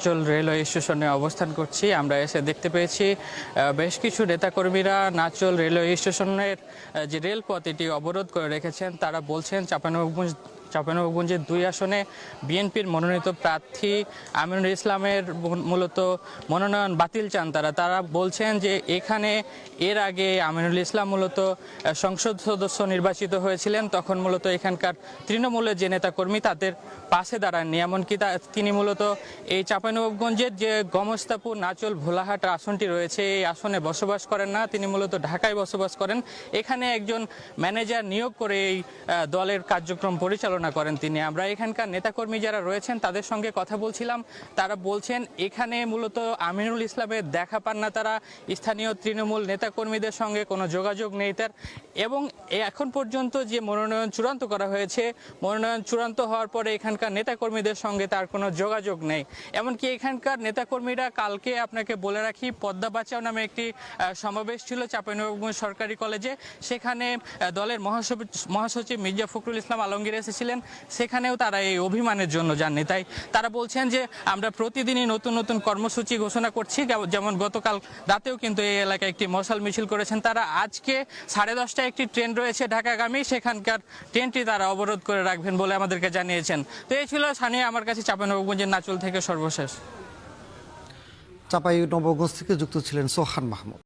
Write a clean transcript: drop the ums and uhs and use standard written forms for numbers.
নাচল railway স্টেশনে অবস্থান করছি। আমরা এসে দেখতে পেয়েছি বেশ কিছু নেতাকর্মীরা নাচল রেলওয়ে স্টেশনের যে রেলপথ এটি অবরোধ করে রেখেছেন। তারা বলছেন চাঁপাইনবাবগঞ্জের 2 আসনে বিএনপির মনোনীত প্রার্থী আমিনুল ইসলামের মূলত মনোনয়ন বাতিল চান। তারা বলছেন যে এখানে এর আগে আমিনুল ইসলাম মূলত সংসদ সদস্য নির্বাচিত হয়েছিলেন, তখন মূলত এখানকার তৃণমূলের যে নেতাকর্মী তাদের পাশে দাঁড়াননি। এমনকি তিনি মূলত এই চাঁপাইনবাবগঞ্জের যে গমস্তাপুর নাচল ভোলাহাট আসনটি রয়েছে এই আসনে বসবাস করেন না, তিনি মূলত ঢাকায় বসবাস করেন। এখানে একজন ম্যানেজার নিয়োগ করে এই দলের কার্যক্রম পরিচালনা করেন তিনি। আমরা এখানকার নেতাকর্মী যারা রয়েছেন তাদের সঙ্গে কথা বলছিলাম। তারা বলছেন এখানে মূলত আমিনুল ইসলামের দেখা পান না তারা, স্থানীয় তৃণমূল নেতাকর্মীদের সঙ্গে কোনো যোগাযোগ নেই তার, এবং এখন পর্যন্ত যে মনোনয়ন চূড়ান্ত করা হয়েছে মনোনয়ন চূড়ান্ত হওয়ার পরে এখানকার নেতাকর্মীদের সঙ্গে তার কোনো যোগাযোগ নেই। এমনকি এখানকার নেতাকর্মীরা কালকে আপনাকে বলে রাখি পদ্মা বাঁচাও নামে একটি সমাবেশ ছিল চাঁপাইনবাবগঞ্জ সরকারি কলেজে, সেখানে দলের মহাসচিব মির্জা ফখরুল ইসলাম আলমগীর এসেছিলেন, সেখানেও তারা এই অভিমানের জন্য যাননি। তাই তারা বলছেন যে আমরা প্রতিদিনই নতুন নতুন কর্মসূচি ঘোষণা করছি, যেমন গতকাল রাতেও কিন্তু এই এলাকায় একটি মশাল মিছিল করেছেন তারা। আজকে 10:30টায় একটি ট্রেন রয়েছে ঢাকাগামী, সেখানকার ট্রেনটি তারা অবরোধ করে রাখবেন বলে আমাদেরকে জানিয়েছেন। তো এই ছিল স্থানীয় আমার কাছে চাঁপাইনবাবগঞ্জের নাচল থেকে সর্বশেষ। চাঁপাইনবাবগঞ্জ থেকে যুক্ত ছিলেন সোহান মাহমুদ।